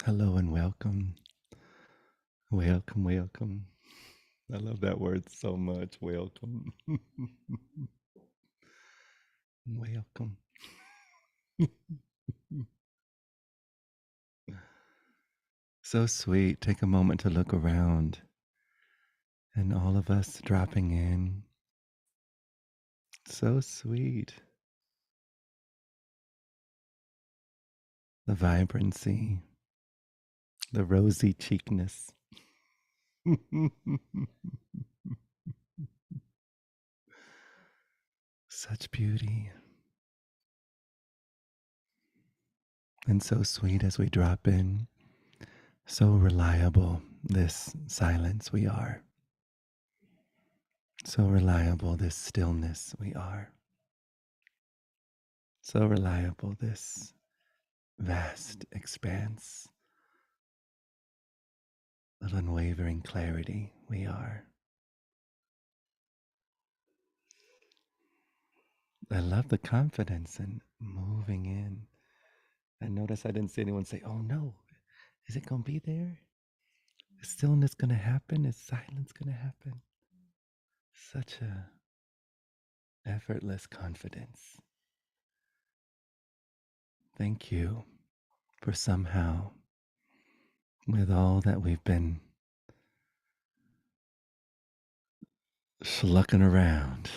Hello and welcome. Welcome, welcome. I love that word so much. Welcome. Welcome. So sweet. Take a moment to look around and all of us dropping in. So sweet. The vibrancy, the rosy cheekness. Such beauty. And so sweet as we drop in. So reliable, this silence we are. So reliable, this stillness we are. So reliable, this vast expanse of unwavering clarity we are. I love the confidence in moving in. I notice I didn't see anyone say, oh no, is it going to be there? Is stillness going to happen? Is silence going to happen? Such a effortless confidence. Thank you for somehow, with all that we've been schlucking around,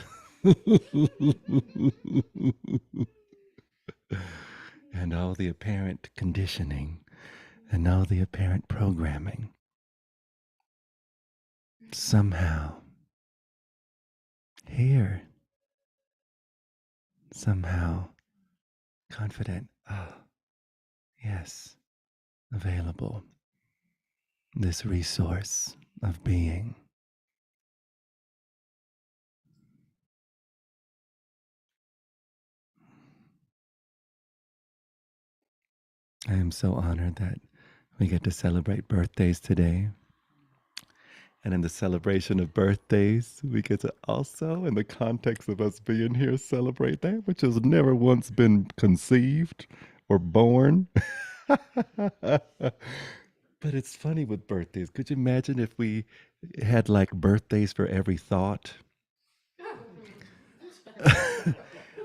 and all the apparent conditioning and all the apparent programming, somehow here, somehow confident, yes, available, this resource of being. I am so honored that we get to celebrate birthdays today. And in the celebration of birthdays, we get to also, in the context of us being here, celebrate that which has never once been conceived or born. But it's funny with birthdays. Could you imagine if we had like birthdays for every thought?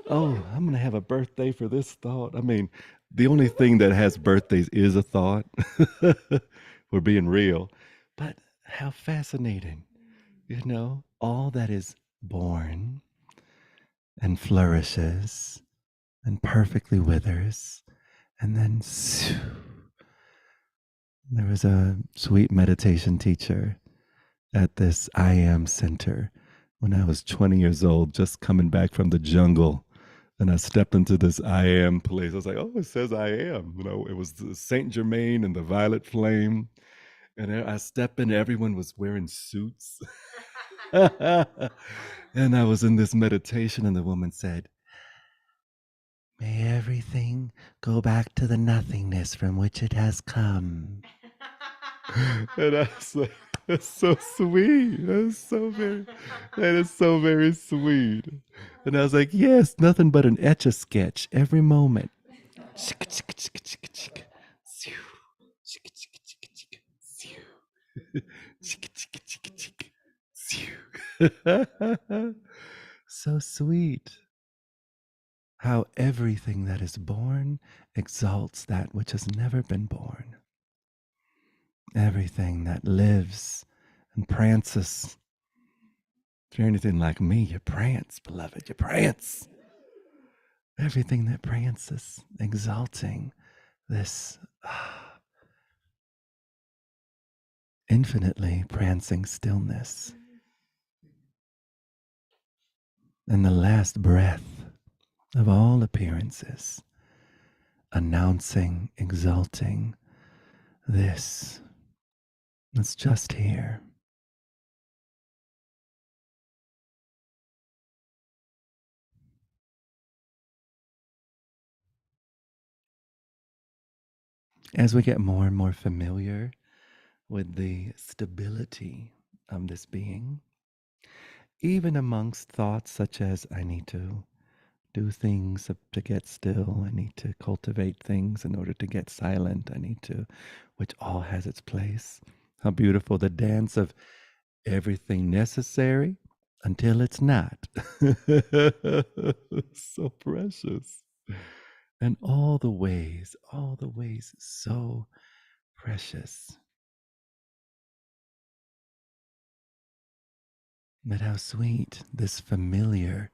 Oh, I'm going to have a birthday for this thought. I mean, the only thing that has birthdays is a thought. We're being real. But how fascinating. All that is born and flourishes and perfectly withers, and then There was a sweet meditation teacher at this I Am center when I was 20 years old, just coming back from the jungle. And I stepped into this I Am place. I was like, oh, it says I am. It was the Saint Germain and the Violet Flame. And I stepped in, everyone was wearing suits. And I was in this meditation, and the woman said, may everything go back to the nothingness from which it has come. And I was like, that's so sweet. That is so very sweet. And I was like, yes, nothing but an etch a sketch every moment. So sweet. How everything that is born exalts that which has never been born. Everything that lives and prances. If you're anything like me, you prance, beloved, you prance. Everything that prances, exalting this infinitely prancing stillness. And the last breath of all appearances, announcing, exalting this that's just here. As we get more and more familiar with the stability of this being, even amongst thoughts such as, I need to do things to get still, I need to cultivate things in order to get silent, which all has its place. How beautiful the dance of everything necessary until it's not. So precious. And all the ways, so precious. But how sweet this familiar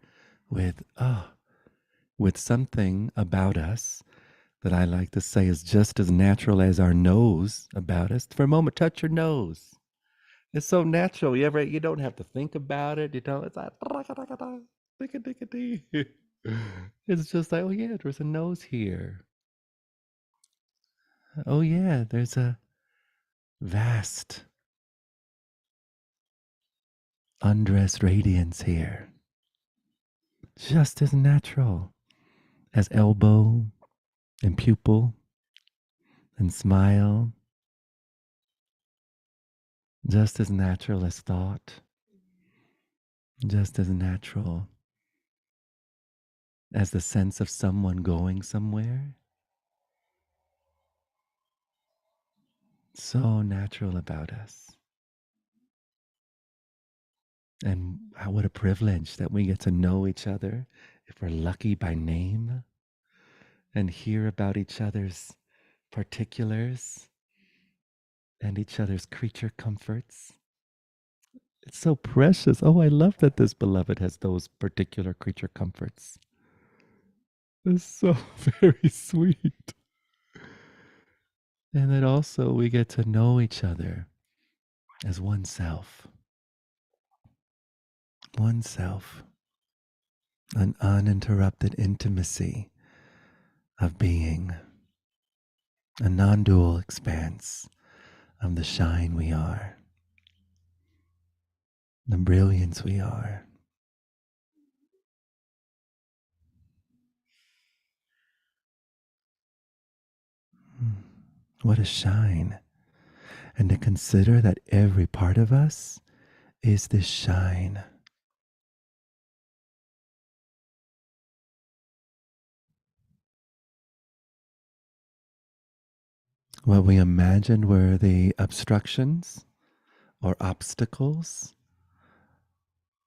with something about us that I like to say is just as natural as our nose about us. For a moment, touch your nose. It's so natural. You don't have to think about it. It's like it's just like, oh yeah, there's a nose here. Oh yeah, there's a vast undressed radiance here. Just as natural as elbow and pupil and smile. Just as natural as thought. Just as natural as the sense of someone going somewhere. So natural about us. And what a privilege that we get to know each other, if we're lucky, by name, and hear about each other's particulars and each other's creature comforts. It's so precious. Oh, I love that this beloved has those particular creature comforts. It's so very sweet. And that also we get to know each other as oneself. Oneself. An uninterrupted intimacy of being. A non-dual expanse of the shine we are. The brilliance we are. What a shine. And to consider that every part of us is this shine. What we imagined were the obstructions or obstacles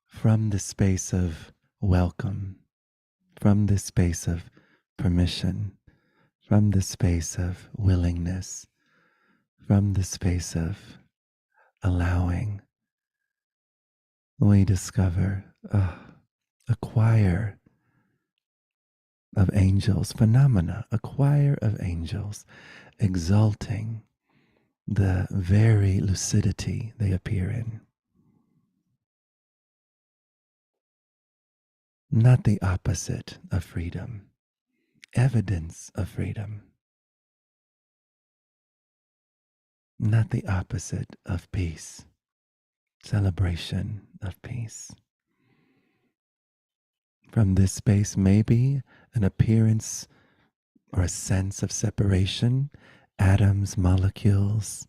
from the space of welcome, from this space of permission, from the space of willingness, from the space of allowing, we discover a choir of angels, phenomena, a choir of angels exalting the very lucidity they appear in. Not the opposite of freedom, evidence of freedom. Not the opposite of peace, celebration of peace. From this space, maybe an appearance or a sense of separation, atoms, molecules,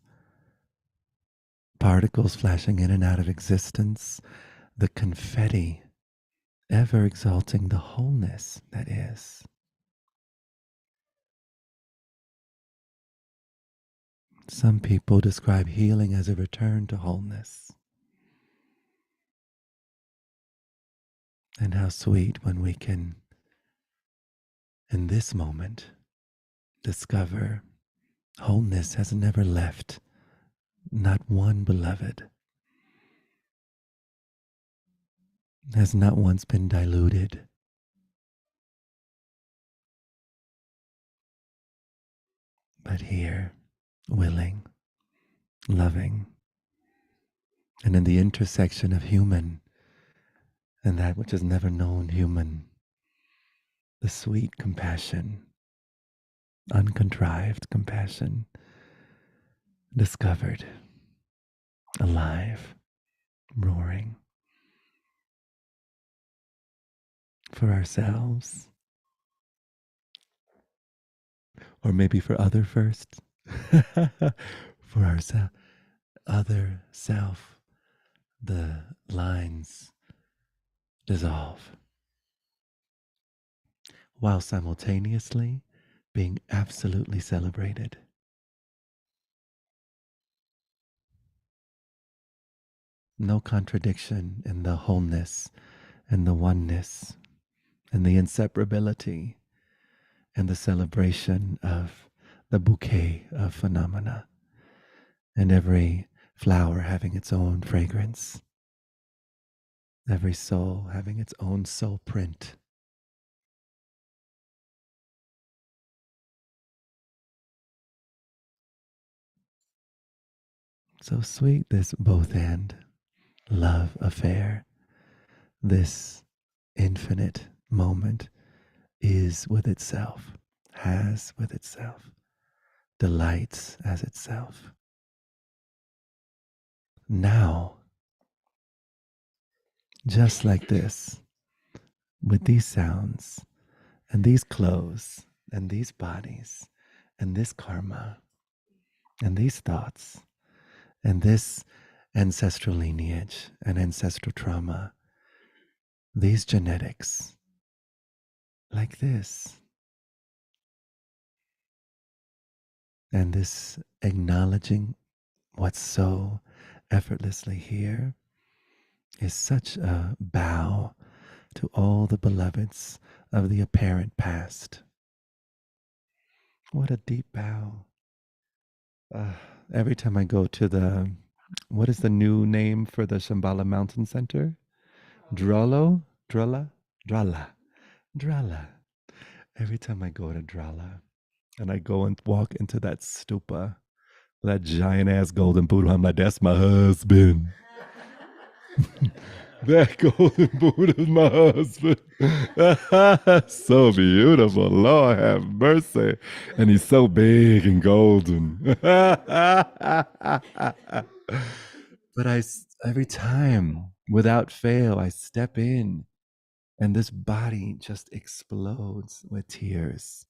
particles flashing in and out of existence, the confetti, ever exalting the wholeness that is. Some people describe healing as a return to wholeness. And how sweet when we can, in this moment, discover wholeness has never left not one beloved, has not once been diluted, but here, willing, loving, and in the intersection of human and that which has never known human, the sweet compassion, uncontrived compassion, discovered, alive, roaring for ourselves, or maybe for other first, for ourselves, other self, the lines dissolve, while simultaneously being absolutely celebrated. No contradiction in the wholeness and the oneness and the inseparability and the celebration of the bouquet of phenomena, and every flower having its own fragrance, every soul having its own soul print. So sweet, this both and love affair, this infinite moment is with itself, has with itself, delights as itself. Now, just like this, with these sounds and these clothes and these bodies and this karma and these thoughts and this ancestral lineage and ancestral trauma, these genetics, like this, and this acknowledging what's so effortlessly here is such a bow to all the beloveds of the apparent past. What a deep bow. Uh, every time I go to what is the new name for the Shambhala Mountain Center? Drolo? Drala? Drala. Drala. Every time I go to Drala and I go and walk into that stupa, that giant ass golden Buddha, I'm like, that's my husband. That golden Buddha is my husband. So beautiful. Lord have mercy. And he's so big and golden. But every time, without fail, I step in and this body just explodes with tears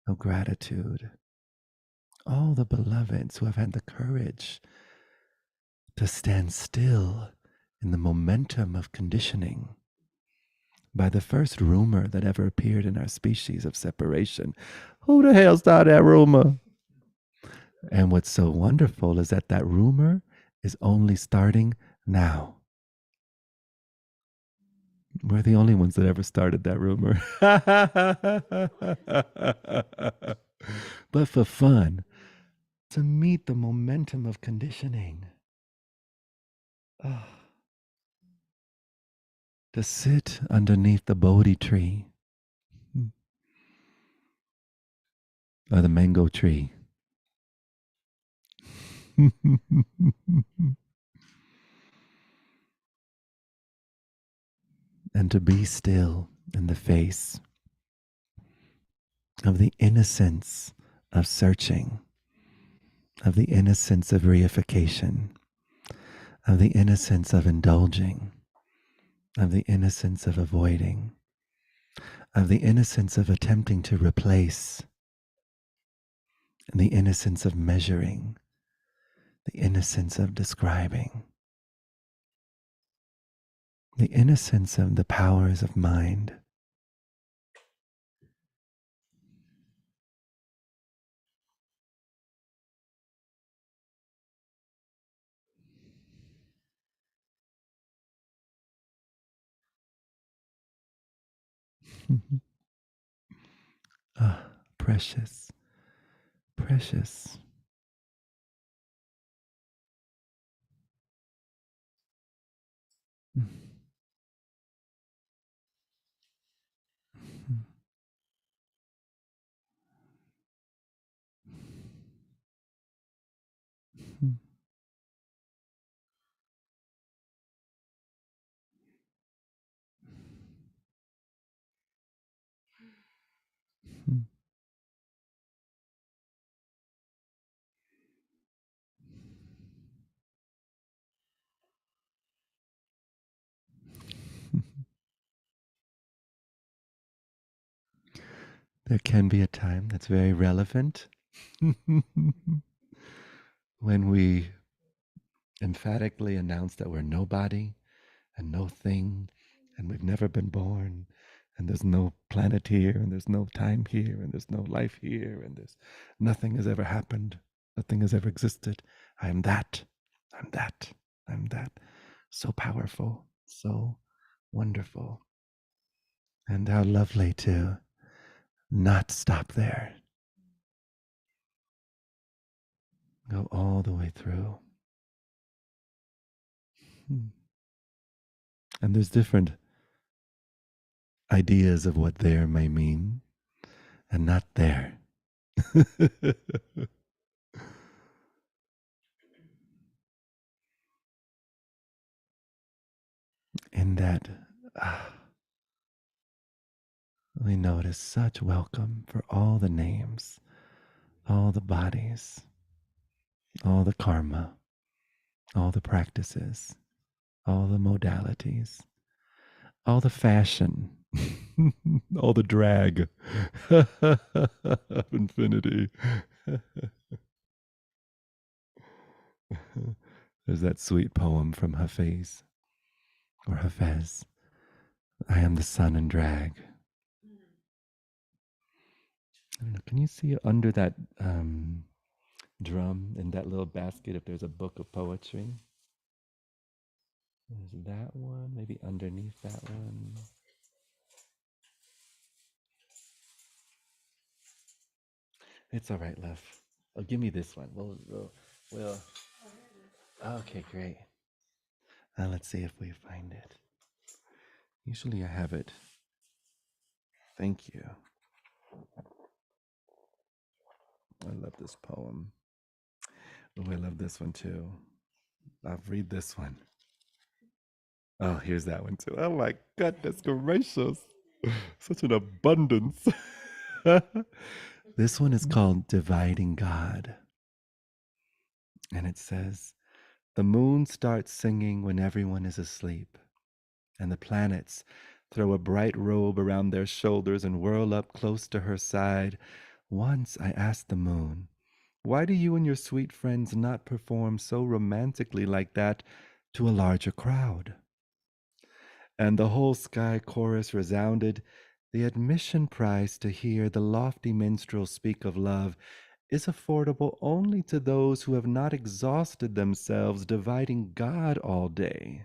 of gratitude. All the beloveds who have had the courage to stand still in the momentum of conditioning by the first rumor that ever appeared in our species of separation. Who the hell started that rumor? And what's so wonderful is that that rumor is only starting now. We're the only ones that ever started that rumor. But for fun, to meet the momentum of conditioning. Ah, to sit underneath the Bodhi tree or the mango tree And to be still in the face of the innocence of searching, of the innocence of reification, of the innocence of indulging, of the innocence of avoiding, of the innocence of attempting to replace, and the innocence of measuring, the innocence of describing, the innocence of the powers of mind. Ah, precious, precious. There can be a time that's very relevant when we emphatically announce that we're nobody and no thing, and we've never been born, and there's no planet here, and there's no time here, and there's no life here, and there's nothing has ever happened, nothing has ever existed. I am that, I'm that, I'm that. So powerful, so wonderful. And how lovely to not stop there, go all the way through. Hmm. And there's different ideas of what there may mean, and not there. In that, ah, we notice such welcome for all the names, all the bodies, all the karma, all the practices, all the modalities, all the fashion, all the drag of infinity. There's that sweet poem from Hafez or Hafez. I am the sun and drag. I don't know. Can you see under that drum in that little basket if there's a book of poetry? There's that one, maybe underneath that one. It's all right, love. Oh, give me this one. We'll. Okay, great. Let's see if we find it. Usually I have it. Thank you. I love this poem. Oh, I love this one too. I'll read this one. Oh, here's that one too. Oh my goodness gracious. Such an abundance. This one is called Dividing God. And it says, the moon starts singing when everyone is asleep, and the planets throw a bright robe around their shoulders and whirl up close to her side. Once I asked the moon, why do you and your sweet friends not perform so romantically like that to a larger crowd? And the whole sky chorus resounded, the admission price to hear the lofty minstrel speak of love is affordable only to those who have not exhausted themselves dividing God all day.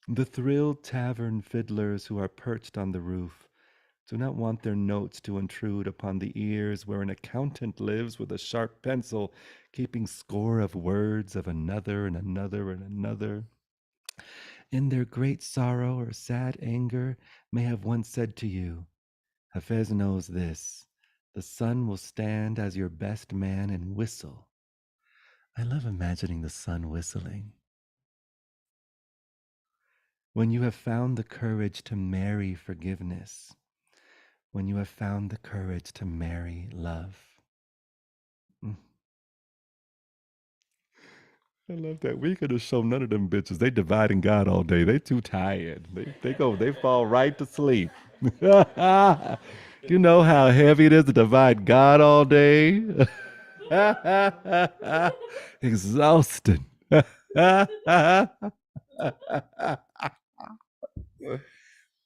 The thrilled tavern fiddlers who are perched on the roof do not want their notes to intrude upon the ears where an accountant lives with a sharp pencil, keeping score of words of another and another and another. in their great sorrow or sad anger, may have once said to you, Hafez knows this. The sun will stand as your best man and whistle. I love imagining the sun whistling. When you have found the courage to marry forgiveness, when you have found the courage to marry love. Mm. I love that. We could have shown none of them bitches. They dividing God all day. They too tired. They fall right to sleep. You know how heavy it is to divide God all day? Exhausting.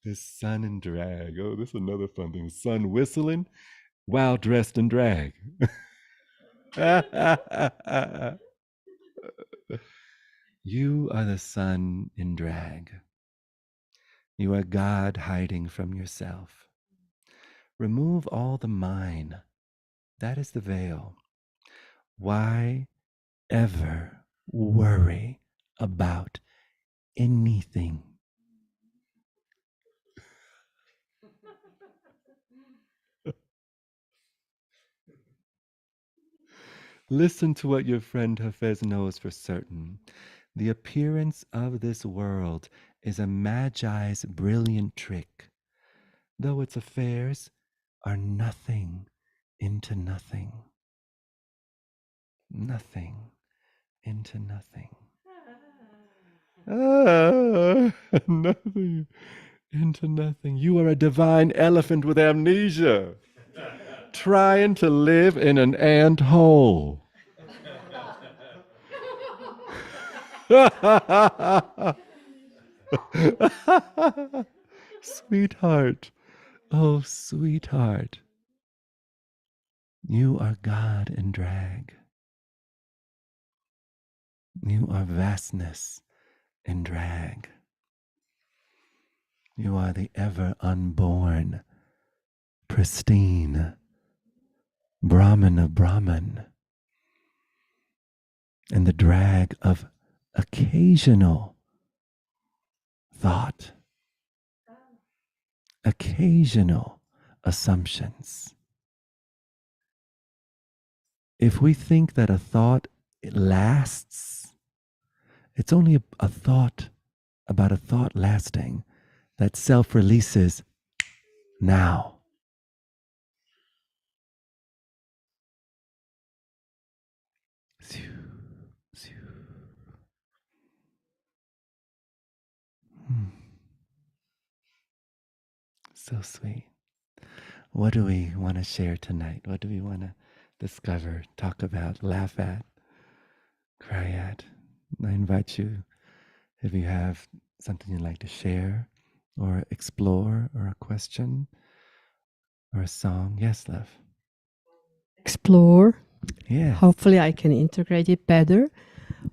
The sun in drag. Oh, this is another fun thing. Sun whistling while dressed in drag. You are the sun in drag. You are God hiding from yourself. Remove all the mine. That is the veil. Why ever worry about anything? Listen to what your friend Hafez knows for certain. The appearance of this world is a magi's brilliant trick, though its affairs are nothing into nothing. Nothing into nothing. Nothing into nothing. You are a divine elephant with amnesia, trying to live in an ant hole. Sweetheart, oh sweetheart, you are God in drag. You are vastness in drag. You are the ever unborn, pristine Brahman of Brahman, and the drag of occasional thought, occasional assumptions. If we think that a thought lasts, it's only a thought about a thought lasting that self releases now. So sweet. What do we want to share tonight? What do we want to discover, talk about, laugh at, cry at? I invite you, if you have something you'd like to share or explore or a question or a song. Yes, love. Explore. Yes. Hopefully I can integrate it better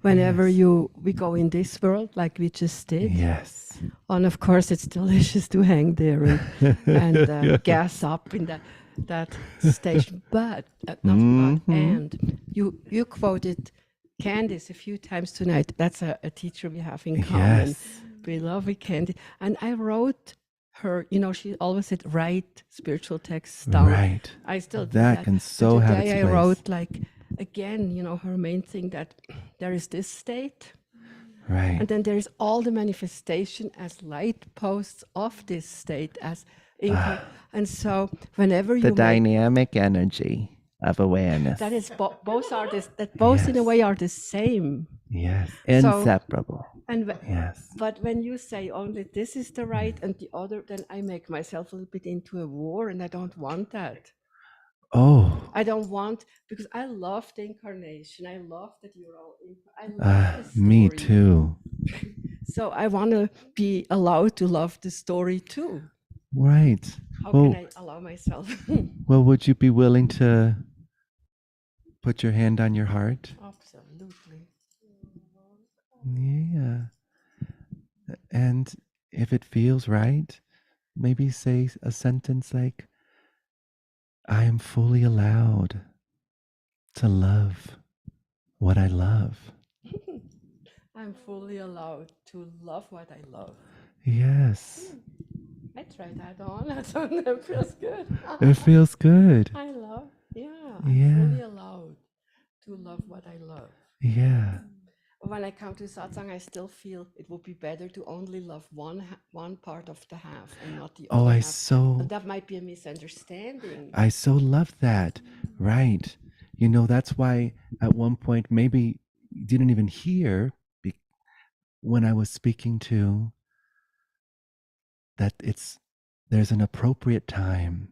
whenever Yes. we go in this world like we just did. Yes. And of course it's delicious to hang there and gas up in that station. But and you quoted Candice a few times tonight. That's a teacher we have in common. Yes. We love Candice. And I wrote her, she always said, write spiritual texts down. Right. I still do that can so have its today I place. wrote again, her main thing that there is this state. Right. And then there's all the manifestation as light posts of this state as and so whenever you the dynamic energy of awareness. that is both are this that both in a way are the same. Yes. Inseparable. Yes. But when you say only this is the right and the other, then I make myself a little bit into a war, and I don't want that. Oh. I don't want, because I love the incarnation. I love that you're all I love the story. Me too. So I want to be allowed to love the story too. Right. How can I allow myself? Well, would you be willing to put your hand on your heart? Absolutely. Yeah. And if it feels right, maybe say a sentence like, I am fully allowed to love what I love. I'm fully allowed to love what I love. Yes. I tried that on. That feels good. It feels good. I love, yeah, I'm Yeah. fully allowed to love what I love. Yeah. When I come to satsang, I still feel it would be better to only love one part of the half and not the Oh, other half. And that might be a misunderstanding. I so love that. Right. You know, that's why at one point maybe you didn't even hear when I was speaking to that there's an appropriate time.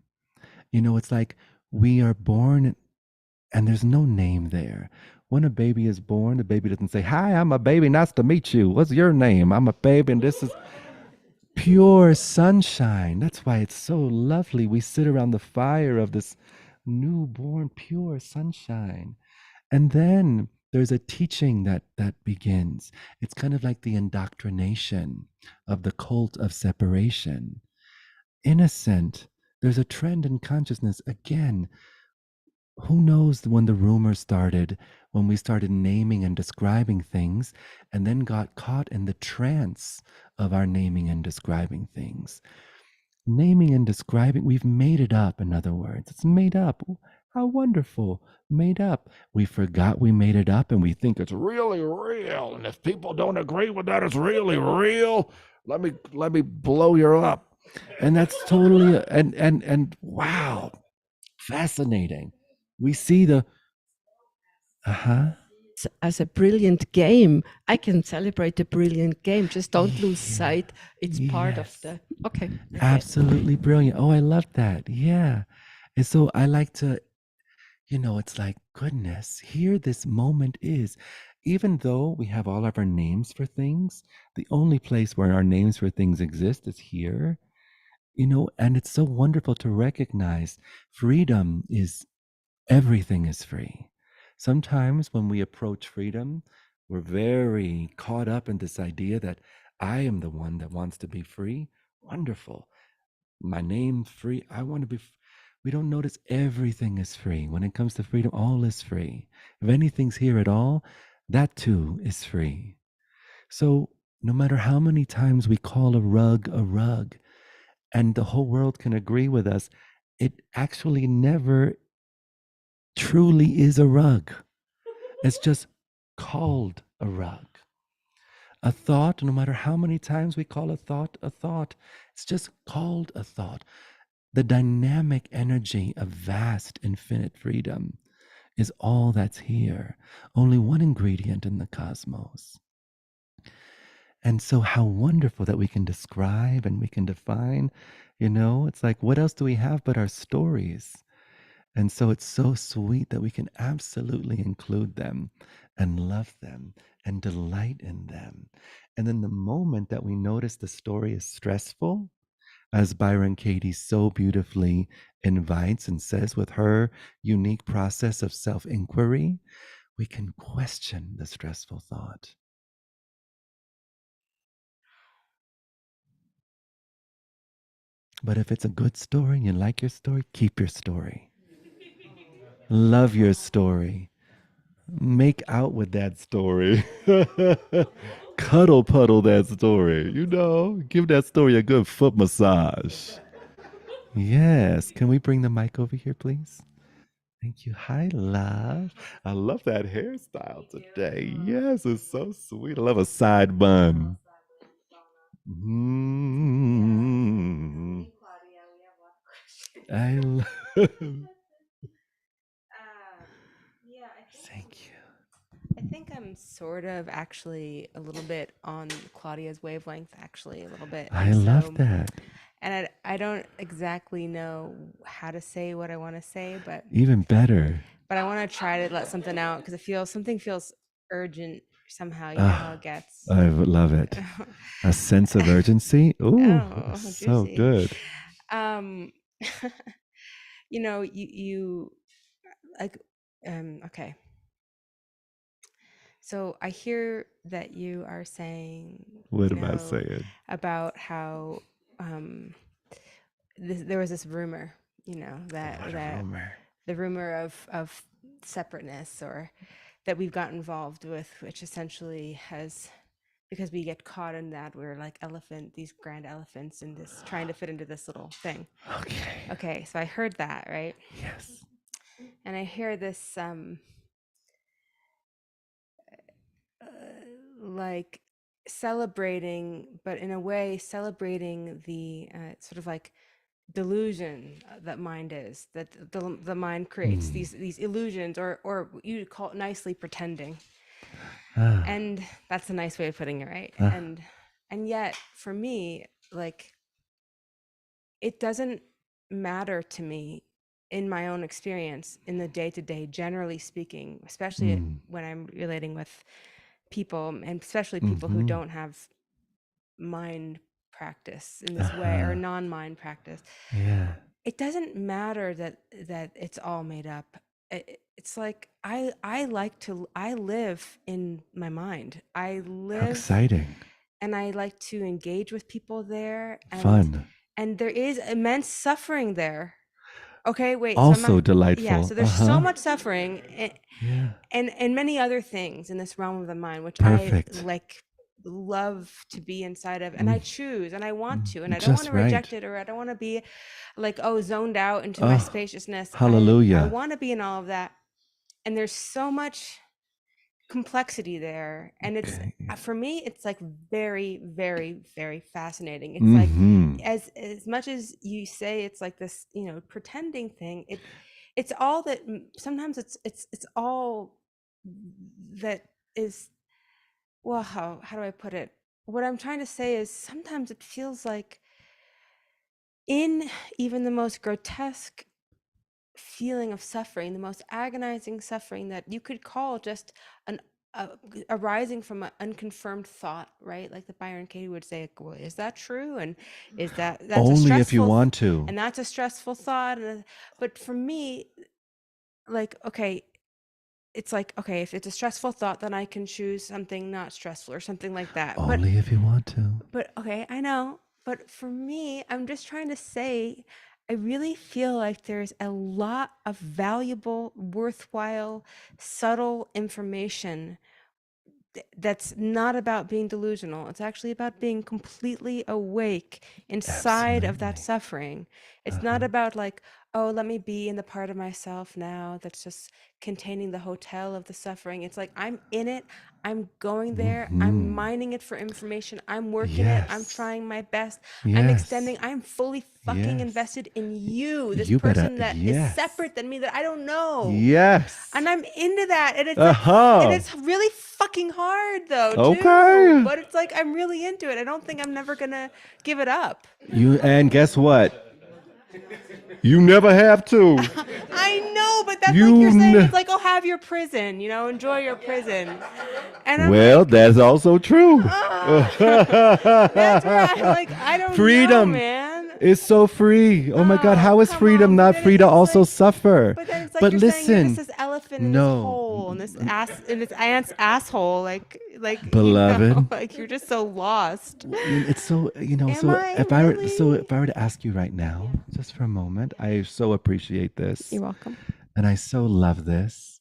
You know, it's like we are born and there's no name there. When a baby is born, the baby doesn't say, "Hi, I'm a baby. Nice to meet you. What's your name? I'm a baby, and this is pure sunshine." That's why it's so lovely. We sit around the fire of this newborn, pure sunshine. And then there's a teaching that begins. It's kind of like the indoctrination of the cult of separation. Innocent. There's a trend in consciousness again. Who knows when the rumor started, when we started naming and describing things, and then got caught in the trance of our naming and describing things. Naming and describing, we've made it up, in other words. It's made up. How wonderful. Made up. We forgot we made it up and we think it's really real. And if people don't agree with that, it's really real. Let me blow you up. And that's totally and wow, fascinating. We see the uh-huh. As a brilliant game, I can celebrate a brilliant game. Just don't lose Yeah. sight. It's part of Yes. the. Okay. Absolutely brilliant. Oh, I love that. Yeah. And so I like to, it's like, goodness, here this moment is. Even though we have all of our names for things, the only place where our names for things exist is here, and it's so wonderful to recognize freedom is everything is free. Sometimes when we approach freedom, we're very caught up in this idea that I am the one that wants to be free. Wonderful. My name free. I want to be. We don't notice everything is free. When it comes to freedom, all is free. If anything's here at all, that too is free. So no matter how many times we call a rug, and the whole world can agree with us, it actually never truly is a rug. It's just called a rug. A thought, no matter how many times we call a thought, it's just called a thought. The dynamic energy of vast infinite freedom is all that's here, only one ingredient in the cosmos. And so, how wonderful that we can describe and we can define. It's like, what else do we have but our stories? And so, it's so sweet that we can absolutely include them and love them and delight in them. And then, the moment that we notice the story is stressful, as Byron Katie so beautifully invites and says with her unique process of self inquiry, we can question the stressful thought. But if it's a good story and you like your story, keep your story. Love your story. Make out with that story. Cuddle puddle that story. Give that story a good foot massage. Yes. Can we bring the mic over here, please? Thank you. Hi, love. I love that hairstyle today. Yes, it's so sweet. I love a side bun. Mm. I love. Thank you. I think I'm sort of actually a little bit on Claudia's wavelength, actually, a little bit. I And love so, that. and I don't exactly know how to say what I want to say, Even better. but I want to try to let something out because something feels urgent somehow. You know how Ah, it gets. I love it. A sense of urgency. Ooh, Oh, so juicy. good. Um, you like, okay. So I hear that you are saying, What am I saying? about how there was this rumor, What a that rumor. the rumor of separateness, or that we've got involved with, which essentially has, because we get caught in that, we're like these grand elephants in this, trying to fit into this little thing. Okay, so I heard that, right? Yes. And I hear this like celebrating, but in a way celebrating the sort of like delusion that mind is, that the mind creates these illusions, or you call it nicely pretending. And that's a nice way of putting it, right? And yet for me, like, it doesn't matter to me in my own experience in the day to day, generally speaking, especially when I'm relating with people, and especially people who don't have mind practice in this way, or non-mind practice. Yeah. It doesn't matter that it's all made up. It's like I live in my mind. I How live, exciting. and I like to engage with people there, Fun. and there is immense suffering there. Okay, wait. Also delightful. Yeah, so there's so much suffering, Yeah. and many other things in this realm of the mind, which Perfect. I like love to be inside of, and I choose, and I want to, and I don't Just want to right. reject it, or I don't want to be like, oh, zoned out into my spaciousness. Hallelujah. I want to be in all of that, and there's so much complexity there, and it's for me, it's like very, very, very fascinating. It's like, as much as you say it's like this, you know, pretending thing, it's all that. Sometimes it's all that is, well, how do I put it? What I'm trying to say is, sometimes it feels like, in even the most grotesque feeling of suffering, the most agonizing suffering that you could call just an arising from an unconfirmed thought, right? Like the Byron Katie would say, well, is that true? And is that's only a if you want to. and that's a stressful thought. But for me, like, okay, it's like, okay, if it's a stressful thought, then I can choose something not stressful, or something like that. Only if you want to. But okay, I know. But for me, I'm just trying to say, I really feel like there's a lot of valuable, worthwhile, subtle information that's not about being delusional. It's actually about being completely awake inside of that suffering. It's not about like, oh, let me be in the part of myself now that's just containing the hotel of the suffering. It's like, I'm in it. I'm going there. I'm mining it for information. I'm working it. I'm trying my best. I'm extending. I'm fully fucking invested in you, this person that is separate than me, that I don't know. Yes. And I'm into that. And it's like, and it's really fucking hard though, too. Okay. But it's like, I'm really into it. I don't think I'm never gonna give it up. And guess what? You never have to. I know, but that's like you're saying, it's like, oh, have your prison, you know, enjoy your prison. And I'm Well, like, that's also true. that's where I'm like, I don't Freedom know, man. is so free. Oh my God, how is come freedom on, not but free to it's also like- suffer? But then it's like, But you're saying you're listen, just this elephant in no. this hole, and this ant's asshole, like Beloved. you know, like you're just so lost. It's so, you know, Am so I if I really? were to ask you right now, just for a moment, I so appreciate this. You're welcome. And I so love this.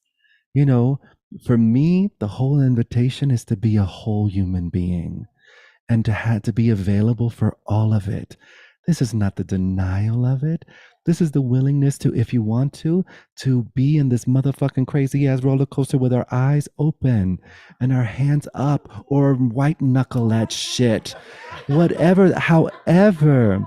You know, for me, the whole invitation is to be a whole human being, and to be available for all of it. This is not the denial of it. This is the willingness to, if you want to be in this motherfucking crazy ass roller coaster with our eyes open and our hands up, or white knuckle that shit. Whatever, however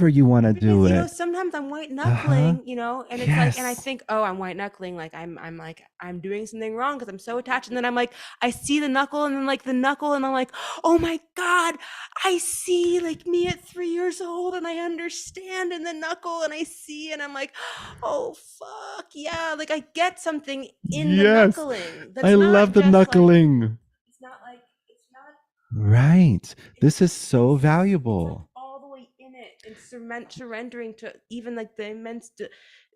you want to do Because, you it. know, sometimes I'm white knuckling, you know, and it's like, and I Yes. think, oh, I'm white knuckling, like I'm doing something wrong because I'm so attached. And then I'm like, I see the knuckle, and then like the knuckle, and I'm like, oh my God, I see like me at 3 years old, and I understand in the knuckle, and I see, and I'm like, oh fuck yeah, like I get something in the Yes. knuckling. That's I not love the just, like, knuckling. it's not like, it's not Right. This is so valuable. all the way in it, and surrendering to even like the immense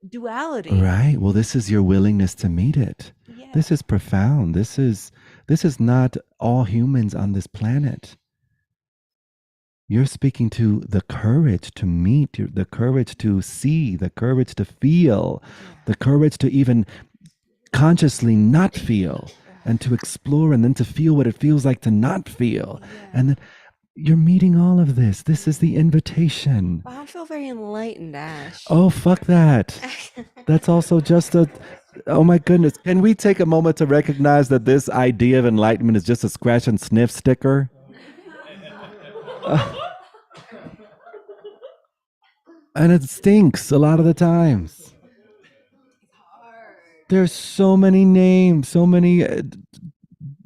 duality. Right. Well, this is your willingness to meet it. Yeah. This is profound. This is not all humans on this planet. You're speaking to the courage to meet, the courage to see, the courage to feel, the courage to even consciously not feel, and to explore, and then to feel what it feels like to not feel. And then you're meeting all of this. This is the invitation. Well, I feel very enlightened, Ash. Oh, fuck that. That's also just a, oh my goodness. Can we take a moment to recognize that this idea of enlightenment is just a scratch and sniff sticker? And it stinks a lot of the times. There's so many names, so many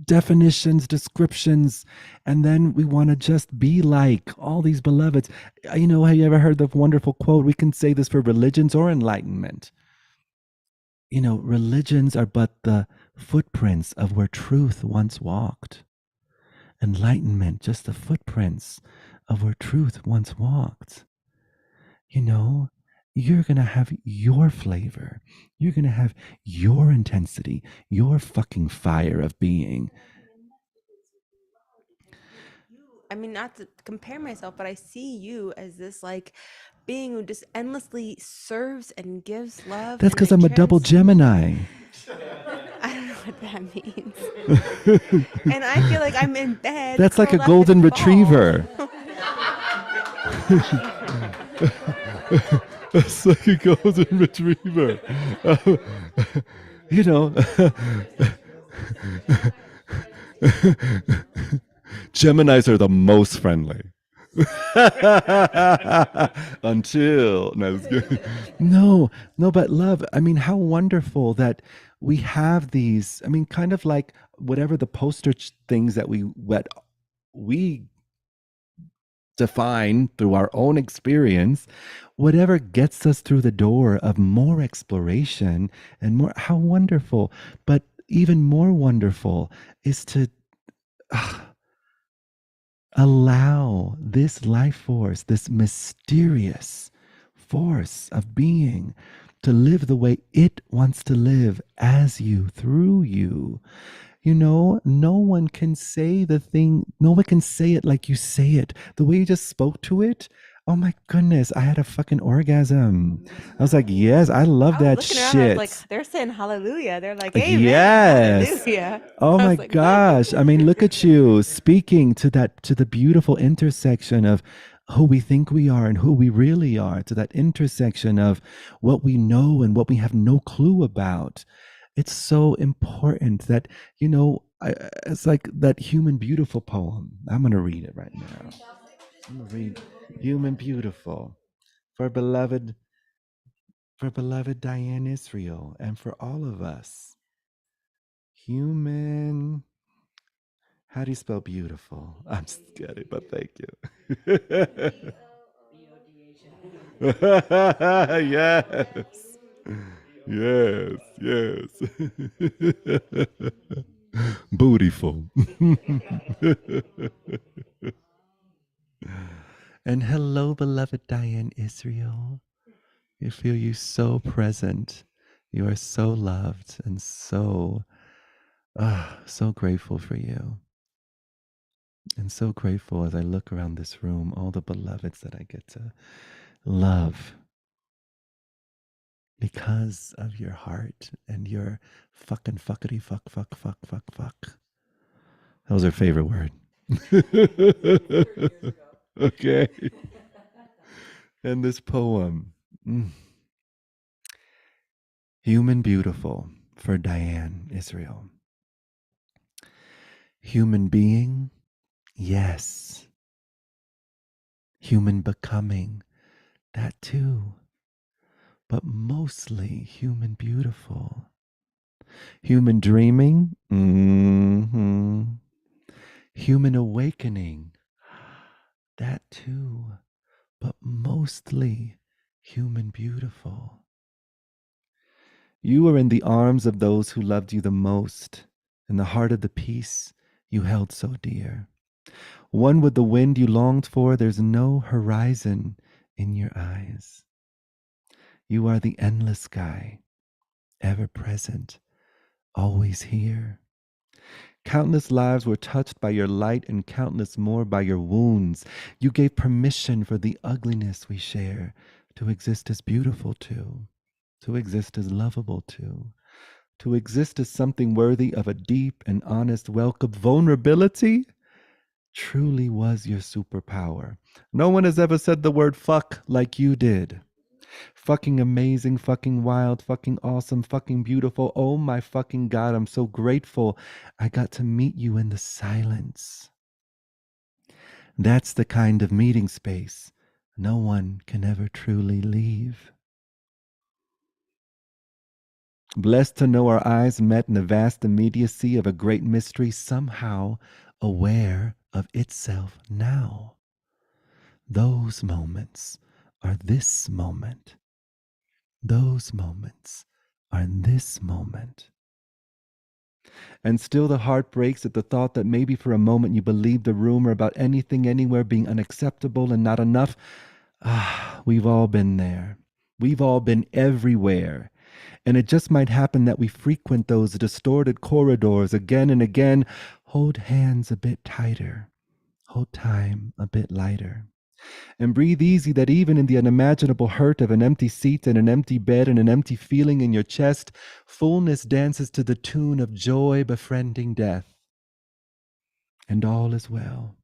definitions, descriptions, and then we want to just be like all these beloveds. You know, have you ever heard the wonderful quote? We can say this for religions or enlightenment. You know, religions are but the footprints of where truth once walked. Enlightenment, just the footprints of where truth once walked. You know, you're going to have your flavor. You're going to have your intensity, your fucking fire of being. I mean, not to compare myself, but I see you as this like being who just endlessly serves and gives love. That's because I'm a double Gemini. I don't know what that means. And I feel like I'm in bed. That's like a curled up golden in retriever. ball. That's like a golden retriever. You know, Geminis are the most friendly. Until no, but love, I mean, how wonderful that we have these, I mean, kind of like whatever the poster things that we define through our own experience, whatever gets us through the door of more exploration and more, how wonderful. But even more wonderful is to allow this life force, this mysterious force of being, to live the way it wants to live as you, through you. You know, no one can say the thing, no one can say it like you say it. The way you just spoke to it, oh my goodness, I had a fucking orgasm. I was like, yes, I love that shit. Around, I was like, they're saying hallelujah. They're like, amen, yes. hallelujah. Oh my gosh. I mean, look at you speaking to that, to the beautiful intersection of who we think we are and who we really are, to that intersection of what we know and what we have no clue about. It's so important that, you know, it's like that Human Beautiful poem. I'm going to read it right now. I'm going to read Human Beautiful for beloved Diane Israel and for all of us. Human, how do you spell beautiful? I'm scared, but thank you. Yes. Bootyful. And hello, beloved Diane Israel. You feel you so present. You are so loved and so grateful for you. And so grateful as I look around this room, all the beloveds that I get to love because of your heart and your fucking fuckity fuck. That was her favorite word. Okay. And this poem, Human Beautiful for Diane Israel. Human being, yes. Human becoming, that too. But mostly human beautiful. Human dreaming, Human awakening, that too. But mostly human beautiful. You are in the arms of those who loved you the most, in the heart of the peace you held so dear. One with the wind you longed for, there's no horizon in your eyes. You are the endless sky, ever present, always here. Countless lives were touched by your light and countless more by your wounds. You gave permission for the ugliness we share to exist as beautiful too, to exist as lovable too, to exist as something worthy of a deep and honest welcome. Vulnerability truly was your superpower. No one has ever said the word fuck like you did. Fucking amazing, fucking wild, fucking awesome, fucking beautiful. Oh my fucking God, I'm so grateful I got to meet you in the silence. That's the kind of meeting space no one can ever truly leave. Blessed to know our eyes met in the vast immediacy of a great mystery, somehow aware of itself now. Those moments are this moment. Those moments are this moment. And still the heart breaks at the thought that maybe for a moment you believed the rumor about anything anywhere being unacceptable and not enough. Ah, we've all been there. We've all been everywhere. And it just might happen that we frequent those distorted corridors again and again. Hold hands a bit tighter. Hold time a bit lighter. And breathe easy that even in the unimaginable hurt of an empty seat and an empty bed and an empty feeling in your chest, fullness dances to the tune of joy befriending death. And all is well.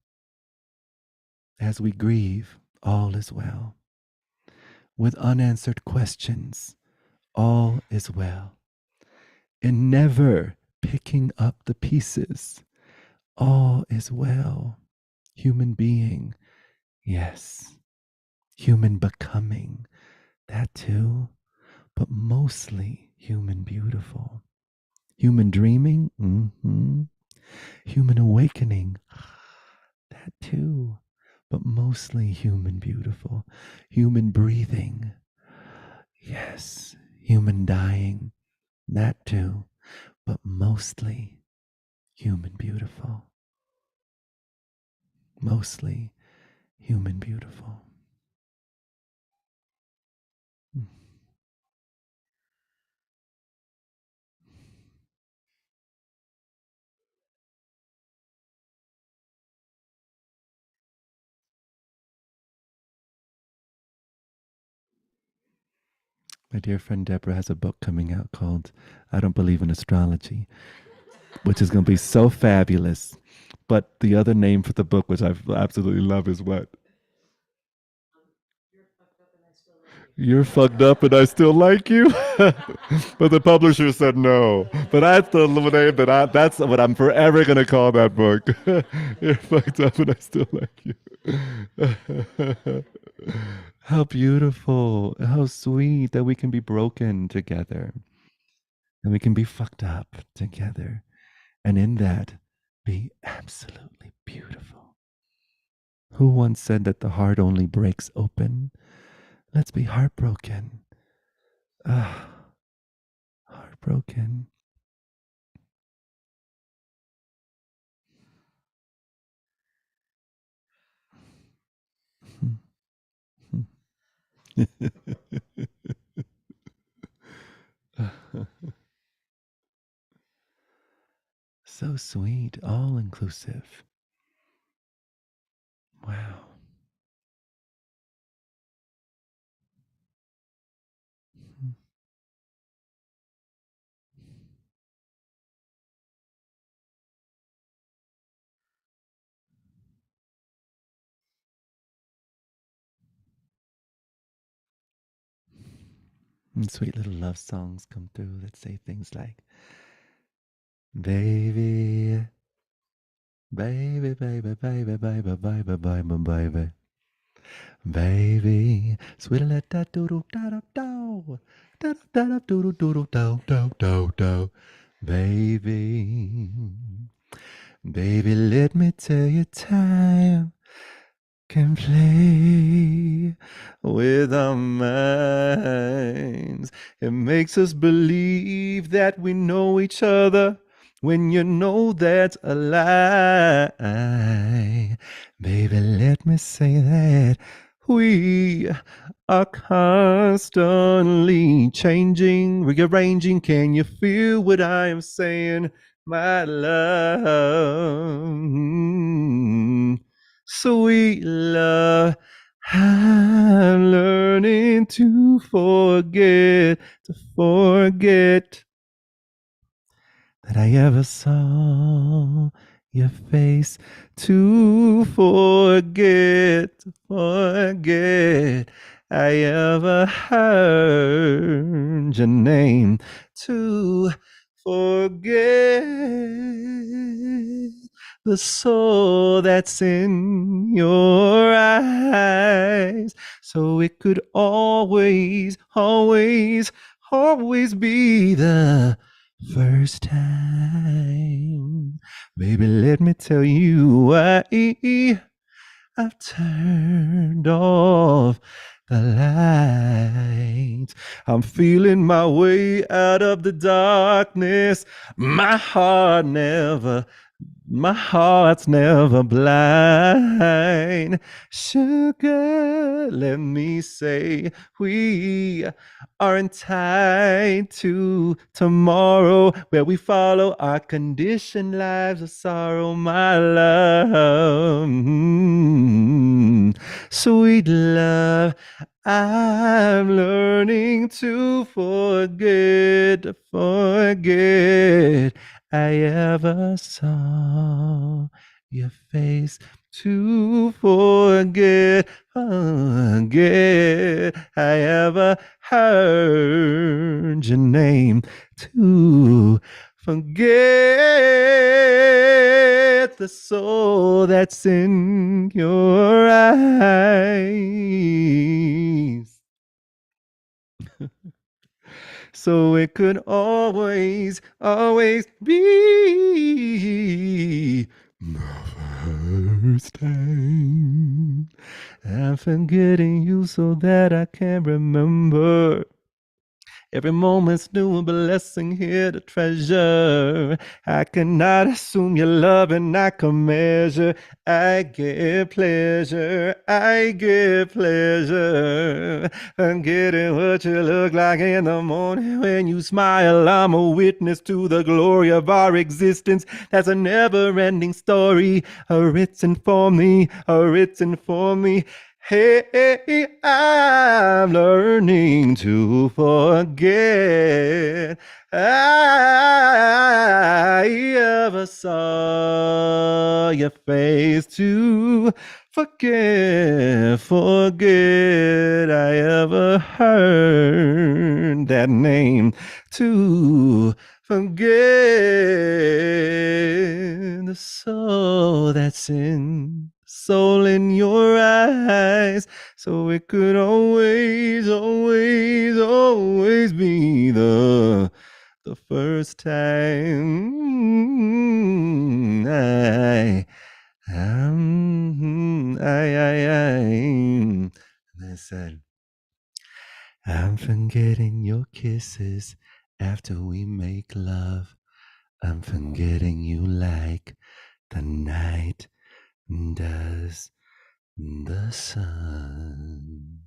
As we grieve, all is well. With unanswered questions, all is well. And never picking up the pieces, all is well. Human being, yes. Human becoming, that too. But mostly human beautiful. Human dreaming, human awakening, that too. But mostly human beautiful. Human breathing, yes. Human dying, that too. But mostly human beautiful. Mostly human beautiful. My dear friend Deborah has a book coming out called I Don't Believe in Astrology, which is going to be so fabulous. But the other name for the book, which I absolutely love, is what? You're fucked up and I still like you. But the publisher said no. But that's the name that's what I'm forever going to call that book. You're fucked up and I still like you. How beautiful, how sweet that we can be broken together and we can be fucked up together. And in that, be absolutely beautiful. Who once said that the heart only breaks open? Let's be heartbroken. Ah, heartbroken. So sweet, all inclusive. Wow. And sweet little love songs come through that say things like, baby, baby, baby, baby, baby, baby, baby, baby. Baby, sweet da da doo da da do, da da da doo doo do do do do. Baby, baby, let me tell you, time can play with our minds. It makes us believe that we know each other when you know that's a lie. Baby, let me say that we are constantly changing, rearranging. Can you feel what I am saying, my love? Sweet love, I'm learning to forget, that I ever saw your face to forget I ever heard your name to forget the soul that's in your eyes, so it could always, always, always be the first time. Baby, let me tell you why I've turned off the lights. I'm feeling my way out of the darkness. My heart's never blind. Sugar, let me say, we aren't tied to tomorrow, where we follow our conditioned lives of sorrow, my love. Sweet love, I'm learning to forget I ever saw your face, to forget I ever heard your name, to forget the soul that's in your eyes, so it could always, always be the first time. I'm forgetting you so that I can remember. Every moment's new a blessing here to treasure. I cannot assume your love and I can measure. I get pleasure, forgetting what you look like in the morning when you smile. I'm a witness to the glory of our existence. That's a never-ending story. Written for me, written for me. Hey, I'm learning to forget I ever saw your face, to forget I ever heard that name, to forget the soul in your eyes, so it could always, always, always be the first time. And I said, I'm forgetting your kisses after we make love. I'm forgetting you like the night does the sun.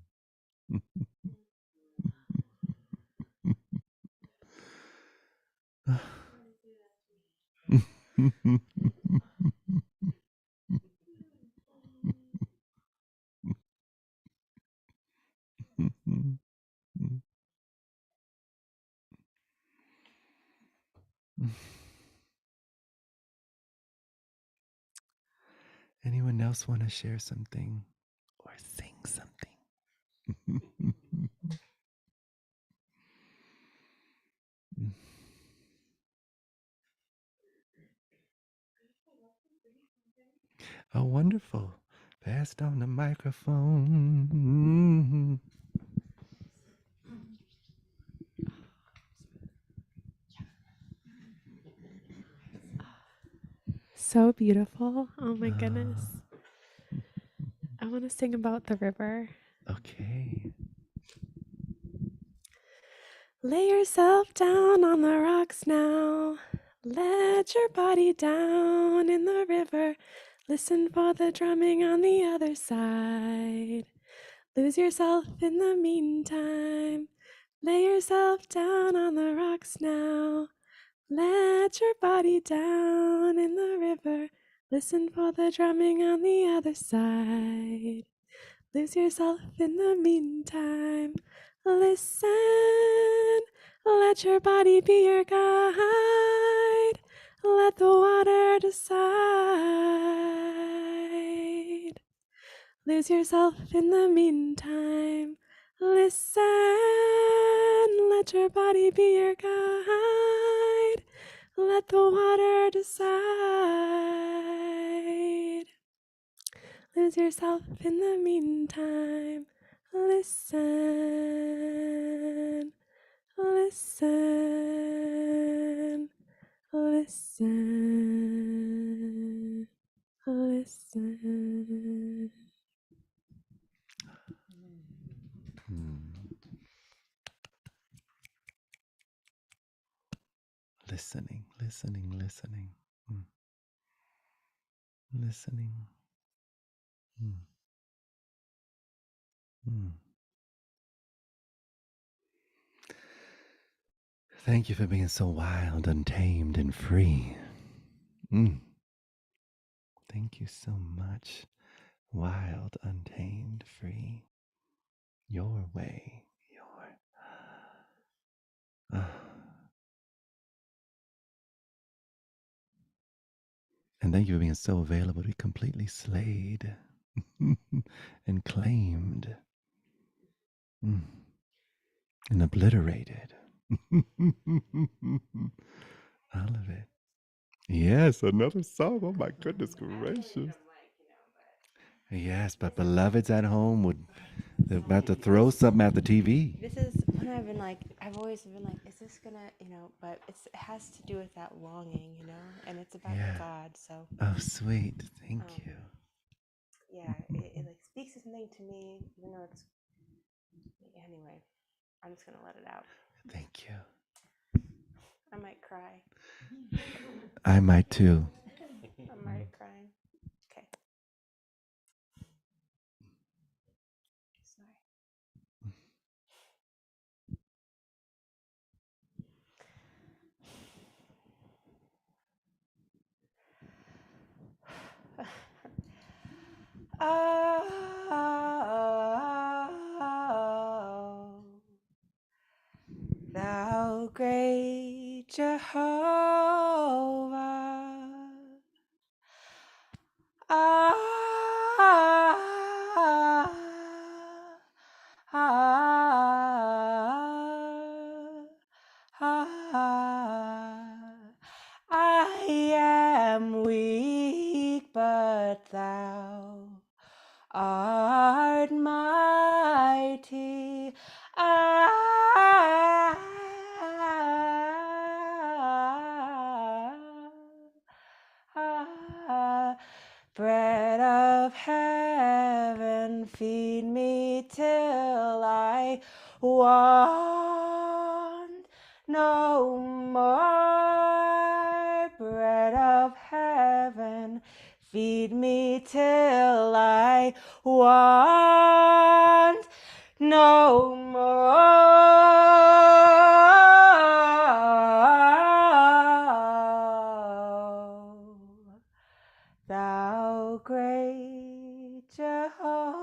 Anyone else want to share something or sing something? Oh, wonderful. Passed on the microphone. So beautiful. Oh my goodness. I want to sing about the river. Okay. Lay yourself down on the rocks now. Let your body down in the river. Listen for the drumming on the other side. Lose yourself in the meantime. Lay yourself down on the rocks now. Let your body down in the river. Listen for the drumming on the other side. Lose yourself in the meantime. Listen, Let your body be your guide. Let the water decide. Lose yourself in the meantime. Listen. Let your body be your guide. Let the water decide. Lose yourself in the meantime. Listen. Listen. Listen. Listen. Listening, listening, listening. Listening. Thank you for being so wild, untamed, and free. Thank you so much. Wild, untamed, free. Your way. And thank you for being so available to be completely slayed and claimed and obliterated. All of it. Yes, another song. Oh my goodness gracious. Yes, but beloveds at home they're about to throw something at the TV. This is when I've always been like, is this gonna, but it has to do with that longing, and it's about God. So. Oh, sweet. Thank you. Yeah, it like speaks something to me, even though it's. Anyway, I'm just gonna let it out. Thank you. I might cry. I might too. I'm already crying. Okay. Sorry. Oh, thou great Jehovah. I am weak, but thou art mighty. Bread of heaven, feed me till I want no more. Bread of heaven, feed me till I want no more. Thou great Jehovah.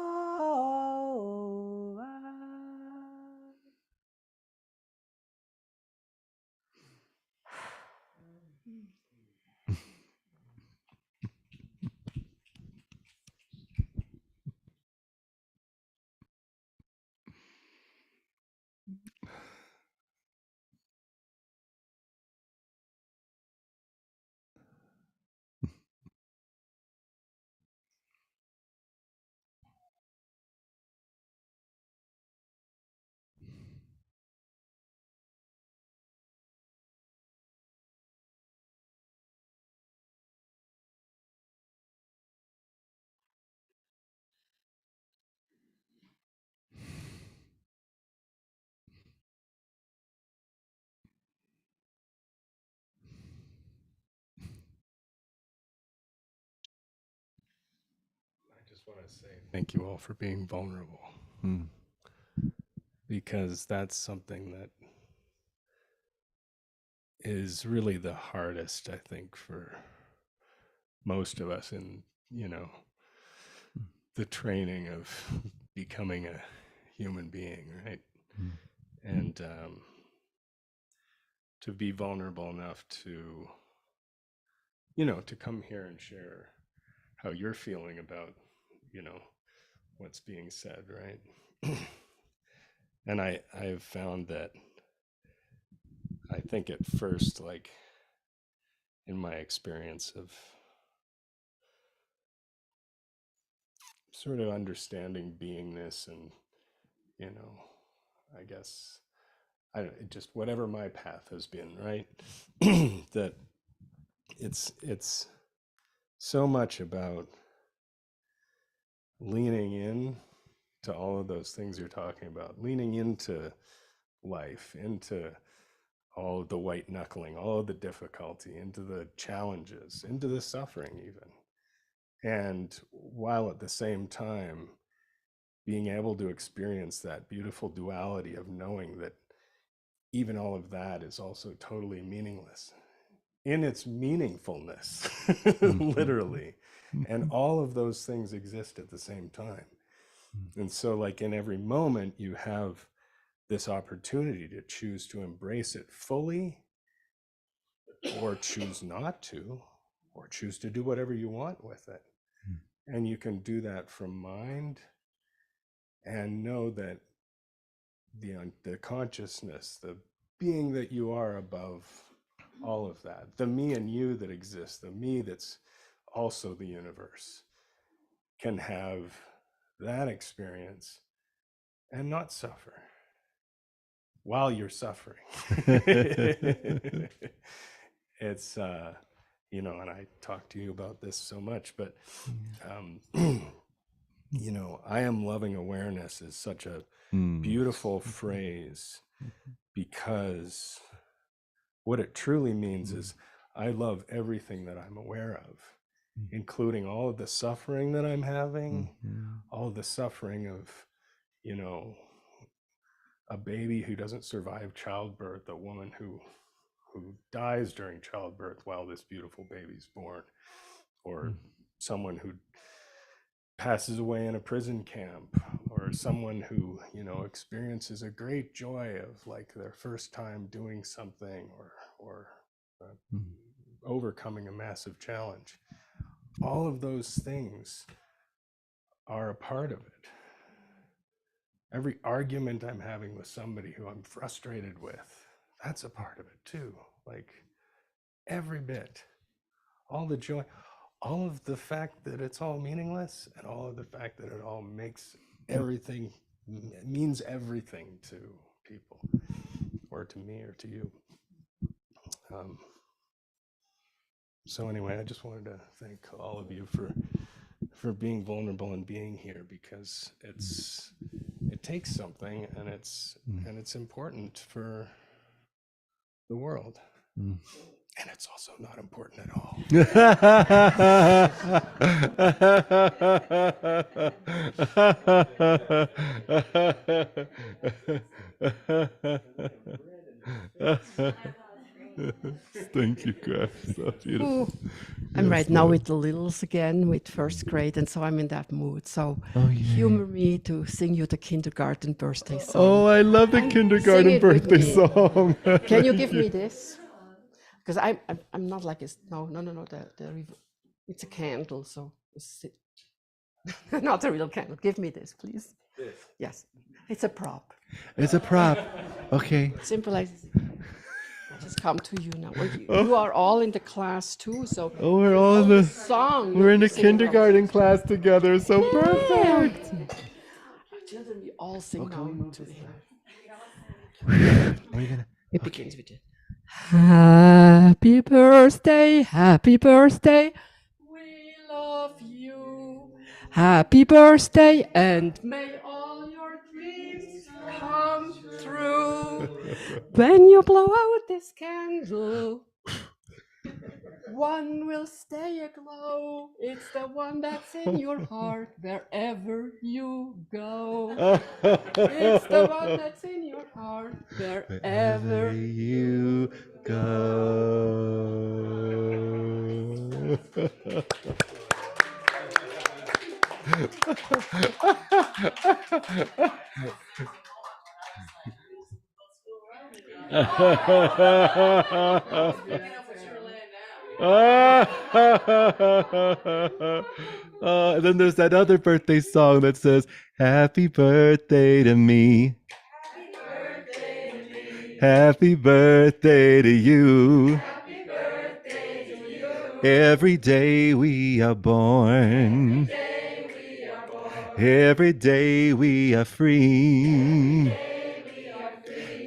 I just want to say thank you all for being vulnerable. Because that's something that is really the hardest, I think, for most of us in, the training of becoming a human being, right? And to be vulnerable enough to, to come here and share how you're feeling about, what's being said, right? And I've found that I think at first, like in my experience of sort of understanding beingness and, I guess, just whatever my path has been, right? That it's so much about leaning in to all of those things you're talking about, leaning into life, into all of the white knuckling, all of the difficulty, into the challenges, into the suffering even. And while at the same time being able to experience that beautiful duality of knowing that even all of that is also totally meaningless in its meaningfulness, literally. And all of those things exist at the same time. And so, like, in every moment, you have this opportunity to choose to embrace it fully, or choose not to, or choose to do whatever you want with it. And you can do that from mind and know that the consciousness, the being that you are above all of that, the me and you that exists, the me that's also the universe, can have that experience and not suffer while you're suffering. It's and I talk to you about this so much, but I am loving awareness is such a beautiful phrase, because what it truly means is I love everything that I'm aware of, including all of the suffering that I'm having, all of the suffering of, a baby who doesn't survive childbirth, a woman who dies during childbirth while this beautiful baby's born, or someone who passes away in a prison camp, or someone who, experiences a great joy of like their first time doing something, or overcoming a massive challenge. All of those things are a part of it. Every argument I'm having with somebody who I'm frustrated with, that's a part of it too. Like every bit, all the joy, all of the fact that it's all meaningless, and all of the fact that it all makes everything, means everything to people, or to me, or to you. So anyway, I just wanted to thank all of you for being vulnerable and being here, because it takes something, and it's important for the world. And it's also not important at all. Thank you, guys. So beautiful. I'm right now with the littles again, with first grade, and so I'm in that mood. So humor me to sing you the kindergarten birthday song. Oh, I love the kindergarten birthday song. Can you give me this? Because I'm not like it's no. It's a candle, so it's not a real candle. Give me this, please. Yes, it's a prop. It's a prop. Okay. Simple as I just come to you now. You are all in the class too, so we're all in the song. We're in the kindergarten class together. So perfect. Children, we all sing now to him. It begins with it. Happy birthday, we love you. Happy birthday, and may all your dreams come true. When you blow out this candle, one will stay aglow. It's the one that's in your heart wherever you go. It's the one that's in your heart wherever you go. And then there's that other birthday song that says, "Happy birthday to me. Happy birthday to you. Every day we are born. Every day we are free.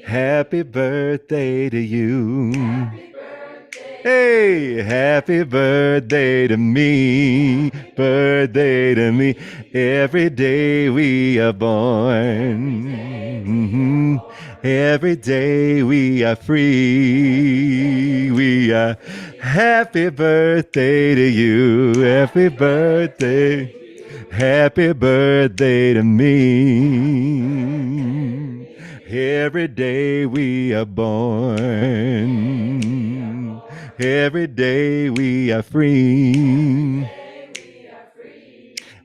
Happy birthday to you. Hey, happy birthday to me. Birthday to me. Every day we are born. Mhm. Every day we are free. We are happy birthday to you. Happy birthday. Happy birthday to me. Every day we are born. Every day we are free.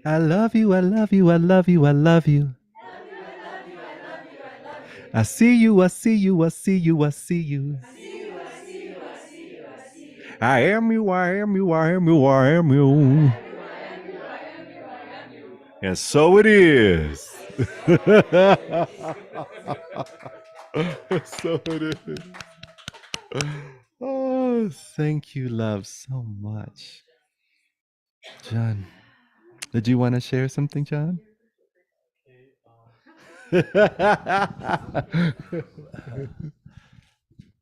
I love you, I love you, I love you, I love you. I see you, I see you, I see you, I see you. I am you, I am you, I am you, I am you. And so it is. So it is. Oh, thank you, love, so much. John, did you want to share something, John?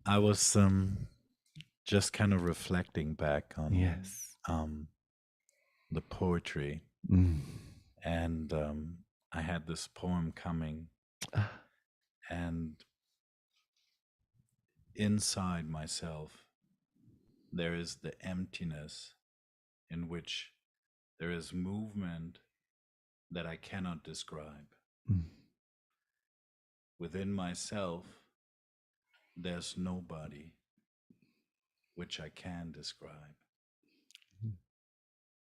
I was just kind of reflecting back on Yes. the poetry, Mm. and I had this poem coming, and inside myself there is the emptiness in which there is movement that I cannot describe. Mm. Within myself there's nobody which I can describe.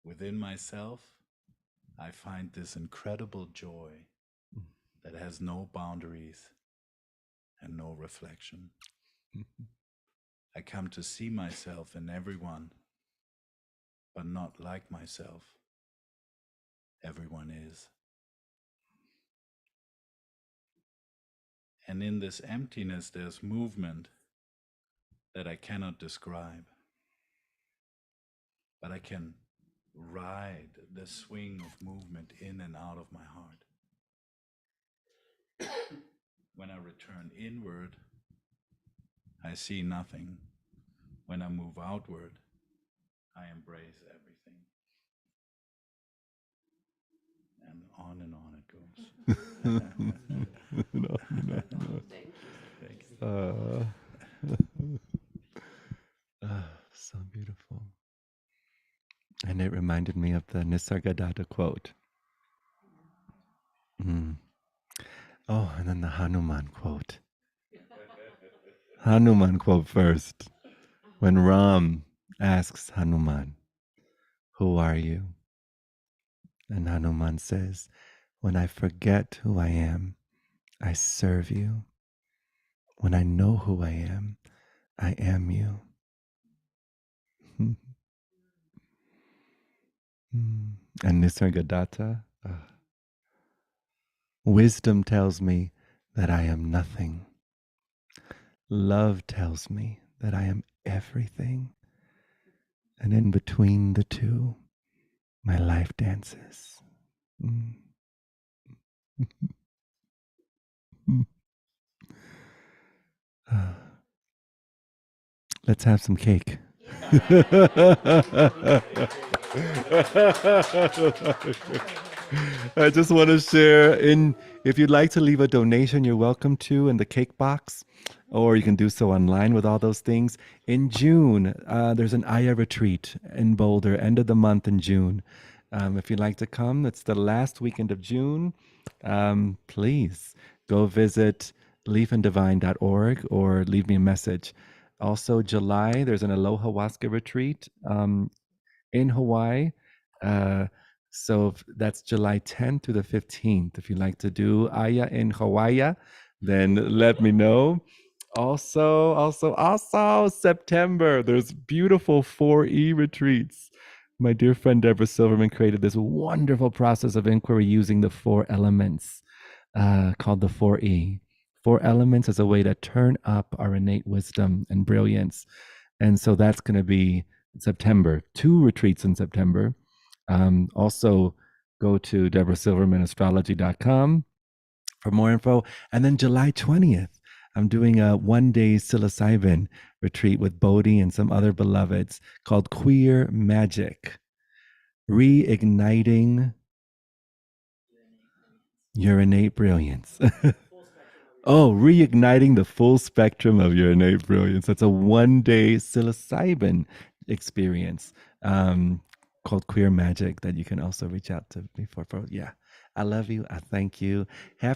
Within myself I find this incredible joy that has no boundaries and no reflection. I come to see myself in everyone, but not like myself. Everyone is. And in this emptiness, there's movement that I cannot describe, but I can ride the swing of movement in and out of my heart. When I return inward, I see nothing. When I move outward, I embrace everything. And on it goes. No. Thank you. So beautiful. And it reminded me of the Nisargadatta quote. Mm. Oh, and then the Hanuman quote. Hanuman quote first. When Ram asks Hanuman, "Who are you?" And Hanuman says, "When I forget who I am, I serve you. When I know who I am you." And Nisargadatta, wisdom tells me that I am nothing. Love tells me that I am everything. And in between the two, my life dances. Mm. Let's have some cake. I just want to share if you'd like to leave a donation, you're welcome to in the cake box, or you can do so online with all those things. In June, there's an Aya retreat in Boulder, end of the month in June. If you'd like to come, it's the last weekend of June. Please go visit leafandivine.org or leave me a message. Also, July, there's an Aloha Waska retreat in Hawaii. So that's July 10th to the 15th. If you'd like to do Aya in Hawaii, then let me know. Also, September, there's beautiful 4E retreats. My dear friend Deborah Silverman created this wonderful process of inquiry using the 4 elements called the 4E. 4 elements as a way to turn up our innate wisdom and brilliance. And so that's going to be September, 2 retreats in September. Also, go to deborahsilvermanastrology.com for more info. And then July 20th, I'm doing a 1-day psilocybin retreat with Bodhi and some other beloveds called Queer Magic, reigniting your innate brilliance. Oh, reigniting the full spectrum of your innate brilliance. That's a 1-day psilocybin experience called Queer Magic that you can also reach out to me for. Yeah, I love you. I thank you. Happy